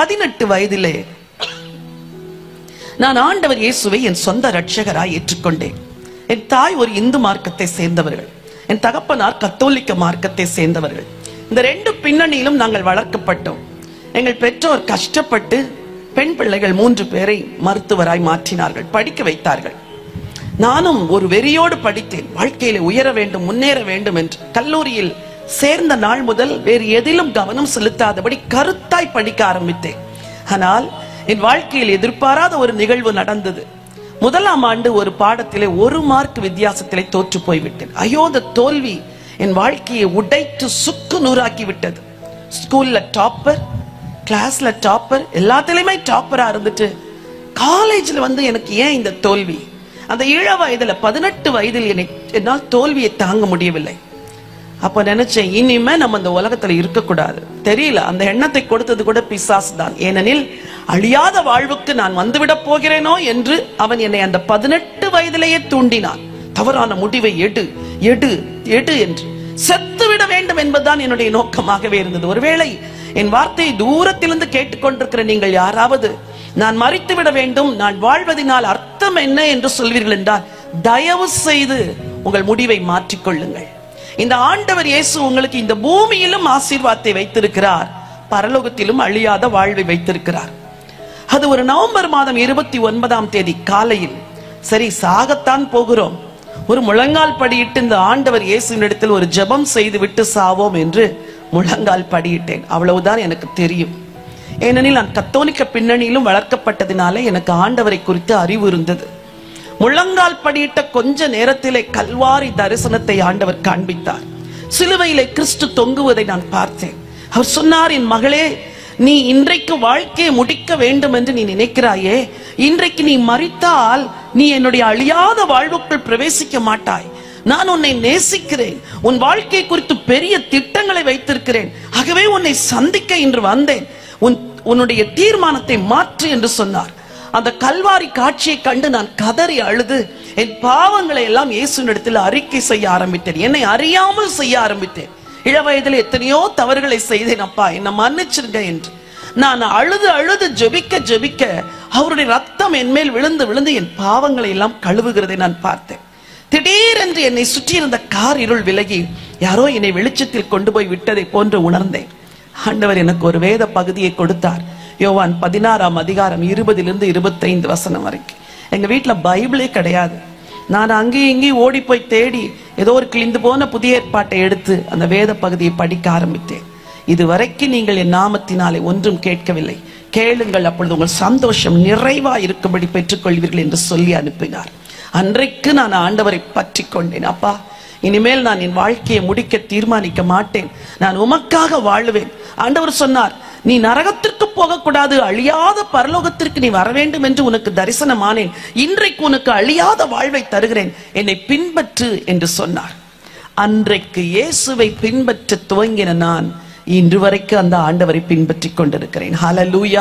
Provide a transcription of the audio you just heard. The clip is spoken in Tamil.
18 வயதிலே நான் ஆண்டவர் இயேசுவை என் சொந்த இரட்சகராய் ஏற்றுக்கொண்டேன். என் தாய் ஒரு இந்து மார்க்கத்தை சேர்ந்தவர்கள், என் தகப்பனார் கத்தோலிக்க மார்க்கத்தை சேர்ந்தவர்கள். இந்த ரெண்டு பின்னணியிலும் நாங்கள் வளர்க்கப்பட்டோம். எங்கள் பெற்றோர் கஷ்டப்பட்டு பெண் பிள்ளைகள் 3 பேரை மருத்துவராய் மாற்றினார்கள், படிக்க வைத்தார்கள். நானும் ஒரு வெறியோடு படித்தேன். வாழ்க்கையில உயர வேண்டும், முன்னேற வேண்டும் என்று கல்லூரியில் சேர்ந்த நாள் முதல் வேறு எதிலும் கவனம் செலுத்தாதபடி கருத்தாய் படிக்க ஆரம்பித்தேன். ஆனால் என் வாழ்க்கையில் எதிர்பாராத ஒரு நிகழ்வு நடந்தது. முதலாம் ஆண்டு ஒரு பாடத்திலே 1 மார்க் வித்தியாசத்திலே தோற்று போய்விட்டேன். ஐயோ, அந்த தோல்வி என் வாழ்க்கையை உடைத்து சுக்கு நூறாக்கி விட்டது. ஸ்கூல்ல டாப்பர், கிளாஸ்ல டாப்பர், எல்லாத்திலுமே டாப்பரா இருந்துட்டு காலேஜ்ல எனக்கு ஏன் இந்த தோல்வி? அந்த இள வயதுல 18 வயதில் என்னால் தோல்வியை தாங்க முடியவில்லை. அப்ப நினைச்சேன், இனிமே நம்ம இந்த உலகத்துல இருக்கக்கூடாது. தெரியல, அந்த எண்ணத்தை கொடுத்தது கூட பிசாசு தான். ஏனெனில் அழியாத வாழ்வுக்கு நான் வந்துவிட போகிறேனோ என்று அவன் என்னை அந்த 18 வயதிலேயே தூண்டினான். தவறான முடிவை எடு எடு எடு என்று. செத்துவிட வேண்டும் என்பதுதான் என்னுடைய நோக்கமாகவே இருந்தது. ஒருவேளை என் வார்த்தையை தூரத்திலிருந்து கேட்டுக்கொண்டிருக்கிற நீங்கள் யாராவது நான் மரித்து விட வேண்டும், நான் வாழ்வதனால் அர்த்தம் என்ன என்று சொல்வீர்கள் என்றால் தயவு செய்து உங்கள் முடிவை மாற்றிக்கொள்ளுங்கள். இந்த ஆண்டவர் இயேசு உங்களுக்கு இந்த பூமியிலும் ஆசீர்வாதத்தை வைத்திருக்கிறார், பரலோகத்திலும் அழியாத வாழ்வை வைத்திருக்கிறார். அது ஒரு நவம்பர் மாதம் 29ஆம் தேதி காலையில், சரி சாகத்தான் போகிறோம், ஒரு முழங்கால் படியிட்டு இந்த ஆண்டவர் இயேசுவினிடத்தில் ஒரு ஜெபம் செய்து விட்டு சாவோம் என்று முழங்கால் படியிட்டேன். அவ்வளவுதான் எனக்கு தெரியும். ஏனெனில் நான் கத்தோலிக்க பின்னணியிலும் வளர்க்கப்பட்டதினாலே எனக்கு ஆண்டவரை குறித்து அறிவு இருந்தது. முழங்கால் படியிட்ட கொஞ்ச நேரத்திலே கல்வாரி தரிசனத்தை ஆண்டவர் காண்பித்தார். சிலுவையிலே கிறிஸ்து தொங்குவதை நான் பார்த்தேன். அவர் சொன்னார், என் மகளே, நீ இன்றைக்கு வாழ்க்கையை முடிக்க வேண்டும் என்று நீ நினைக்கிறாயே, இன்றைக்கு நீ மரித்தால் நீ என்னுடைய அழியாத வாழ்வுக்குள் பிரவேசிக்க மாட்டாய். நான் உன்னை நேசிக்கிறேன், உன் வாழ்க்கை குறித்து பெரிய திட்டங்களை வைத்திருக்கிறேன். ஆகவே உன்னை சந்திக்க இன்று வந்தேன். உன்னுடைய தீர்மானத்தை மாற்று என்று சொன்னார். அந்த கல்வாரி காட்சியை கண்டு நான் கதறி அழுது என் பாவங்களை எல்லாம் இயேசுவினிடத்தில் அறிக்கை செய்ய ஆரம்பித்தேன். என்னை அறியாமல் செய்ய ஆரம்பித்தேன். இள வயதில் எத்தனையோ தவறுகளை செய்தேன், அப்பா என்னை மன்னிச்சிருங்க என்று நான் அழுது அழுது ஜெபிக்க ஜெபிக்க அவருடைய ரத்தம் என் மேல் விழுந்து விழுந்து என் பாவங்களை எல்லாம் கழுவுகிறதை நான் பார்த்தேன். திடீரென்று என்னை சுற்றி இருந்த கார் இருள் விலகி யாரோ என்னை வெளிச்சத்தில் கொண்டு போய் விட்டதை போன்று உணர்ந்தேன். ஆண்டவர் எனக்கு ஒரு வேத பகுதியை கொடுத்தார். யோவான் 16ஆம் அதிகாரம் 20லிருந்து 25 வசனம் வரைக்கும். எங்க வீட்டுல பைபிளே கிடையாது. நான் அங்கேயும் இங்கேயும் ஓடி போய் தேடி ஏதோ ஒரு கிழிந்து போன புதிய ஏற்பாட்டை எடுத்து அந்த வேத பகுதியை படிக்க ஆரம்பித்தேன். இதுவரைக்கும் நீங்கள் என் நாமத்தினாலே ஒன்றும் கேட்கவில்லை, கேளுங்கள், அப்பொழுது உங்கள் சந்தோஷம் நிறைவா இருக்கும்படி பெற்றுக்கொள்வீர்கள் என்று சொல்லி அனுப்பினார். அன்றைக்கு நான் ஆண்டவரை பற்றி கொண்டேன். அப்பா, இனிமேல் நான் என் வாழ்க்கையை முடிக்க தீர்மானிக்க மாட்டேன், நான் உமக்காக வாழுவேன். ஆண்டவர் சொன்னார், நீ நரகத்திற்கு போகக்கூடாது, அழியாத பரலோகத்திற்கு நீ வர வேண்டும் என்று உனக்கு தரிசனமானேன். இன்றைக்கு உனக்கு அழியாத வாழ்வை தருகிறேன், என்னை பின்பற்று என்று சொன்னார். அன்றைக்கு இயேசுவை பின்பற்ற துவங்கின நான் இன்று வரைக்கும் அந்த ஆண்டவரை பின்பற்றி கொண்டிருக்கிறேன். ஹல்லேலூயா.